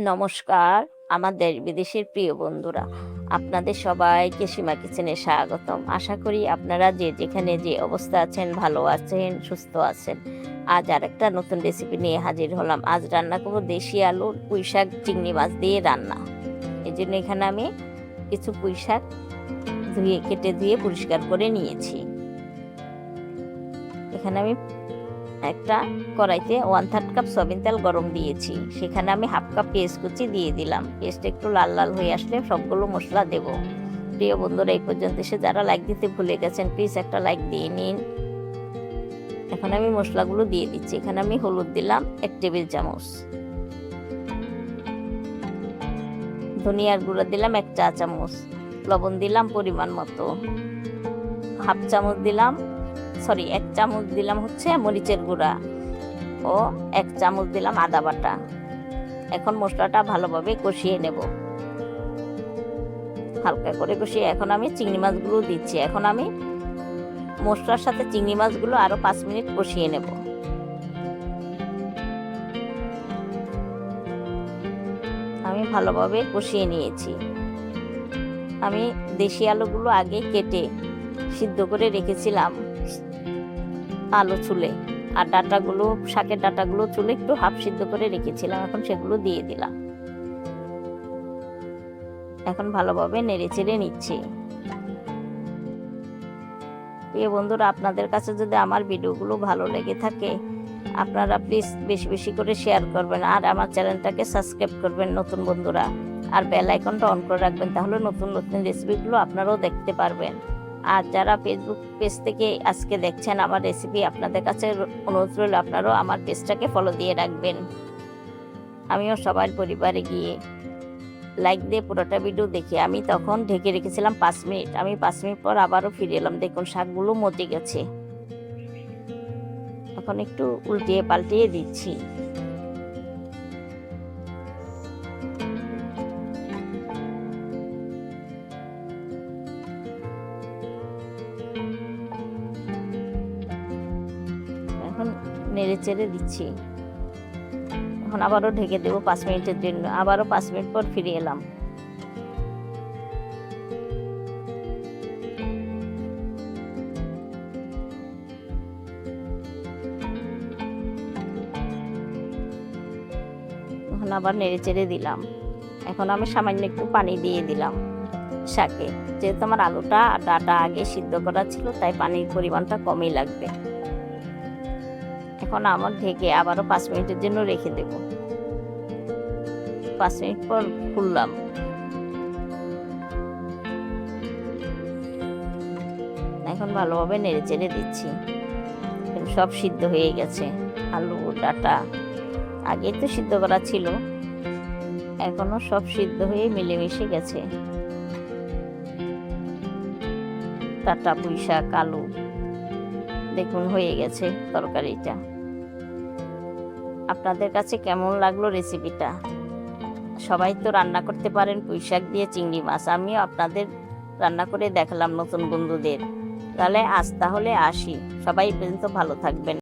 নমস্কার আমার দেশ বিদেশের প্রিয় বন্ধুরা, আপনাদের সবাইকে সীমা কিচেনে স্বাগতম। আশা করি আপনারা যে যেখানে যে অবস্থা আছেন ভালো আছেন, সুস্থ আছেন। আজ আর একটা নতুন রেসিপি নিয়ে হাজির হলাম। আজ রান্না করবো দেশি আলুর পুঁই শাক চিংড়ি মাছ দিয়ে রান্না। এই জন্য এখানে আমি কিছু পুঁই শাক কেটে ধুয়ে পরিষ্কার করে নিয়েছি। এখানে আমি একটা কড়াইতে 1/3 কাপ সয়াবিন তেল গরম দিয়েছি। সেখানে আমি 1/2 কাপ পেঁয়াজ কুচি দিয়ে দিলাম। পেঁয়াজটা একটু লাল লাল হয়ে আসলে সবগুলো মশলা দেব। প্রিয় বন্ধুরা, এই পর্যন্ত এসে যারা লাইক দিতে ভুলে গেছেন প্লিজ একটা লাইক দিয়ে নিন। এখন আমি মশলাগুলো দিয়ে দিচ্ছি। এখানে আমি হলুদ দিলাম 1 টেবিল চামচ, ধনিয়ার গুঁড়ো দিলাম 1 চা চামচ, লবণ দিলাম পরিমাণ মতো, 1 চামচ দিলাম 1 চামচ দিলাম মরিচের গুঁড়া ও 1 চামচ দিলাম আদা বাটা। এখন মশলাটা ভালোভাবে কষিয়ে নেব, হালকা করে কষিয়ে এখন আমি চিংড়ি মাছগুলো দিচ্ছি। এখন আমি মশলার সাথে চিংড়ি মাছগুলো আরো 5 মিনিট কষিয়ে নেব। আমি ভালোভাবে কষিয়ে নিয়েছি। আমি দেশি আলুগুলো আগে কেটে সিদ্ধ করে রেখেছিলাম আলু চুলে, আর ডাঁটাগুলো শাকের ডাঁটাগুলো চুলে একটু হাফ সিদ্ধ করে রেখেছিলাম। এখন সেগুলো দিয়ে দিলাম। এখন ভালোভাবে নেড়ে চেড়ে নিচ্ছি। প্রিয় বন্ধুরা, আপনাদের কাছে যদি আমার ভিডিওগুলো ভালো লেগে থাকে আপনারা প্লিজ বেশি বেশি করে শেয়ার করবেন, আর আমার চ্যানেলটাকে সাবস্ক্রাইব করবেন নতুন বন্ধুরা, আর বেল আইকনটা অন করে রাখবেন, তাহলে নতুন নতুন রেসিপিগুলো আপনারাও দেখতে পারবেন। আর যারা ফেসবুক পেজ থেকে আজকে দেখছেন আমার রেসিপি, আপনাদের কাছে অনুরোধ রইল আপনারাও আমার পেজটাকে ফলো দিয়ে রাখবেন। আমিও সবার পরিবারে গিয়ে লাইক দিয়ে পুরোটা ভিডিও দেখি। আমি তখন ঢেকে রেখেছিলাম 5 মিনিট। আমি 5 মিনিট পর আবারও ফিরে এলাম। দেখুন শাকগুলো মজে গেছে। এখন একটু উল্টিয়ে পাল্টিয়ে দিচ্ছি। এখন নেড়ে চেড়ে দিচ্ছি। এখন আবারও ঢেকে দেবো 5 মিনিটের জন্য। আবারও 5 মিনিট পর ফিরে এলাম। এখন আবার নেড়ে চেড়ে দিলাম। এখন আমি সামান্য একটু পানি দিয়ে দিলাম শাকে। যেহেতু আমার আলুটা আর ডাঁটা আগে সিদ্ধ করা ছিল, তাই পানির পরিমাণটা কমই লাগবে। এখন আমার ঢেকে আবারও 5 মিনিটের জন্য রেখে দেব। 5 মিনিট পর খুললাম। এখন ভালোভাবে নেড়ে চেড়ে দিচ্ছি। সব সিদ্ধ হয়ে গেছে। আলু ডাঁটা আগে তো সিদ্ধ করা ছিল, এখনো সব সিদ্ধ হয়ে মিলেমিশে গেছে। ডাঁটা পুঁই শাক আলু দেখুন হয়ে গেছে তরকারিটা। আপনাদের কাছে কেমন লাগলো রেসিপিটা? সবাই তো রান্না করতে পারেন পুঁই শাক দিয়ে চিংড়ি মাছ। আমিও আপনাদের রান্না করে দেখালাম নতুন বন্ধুদের। তাহলে আজ তাহলে আসি। সবাই পর্যন্ত ভালো থাকবেন।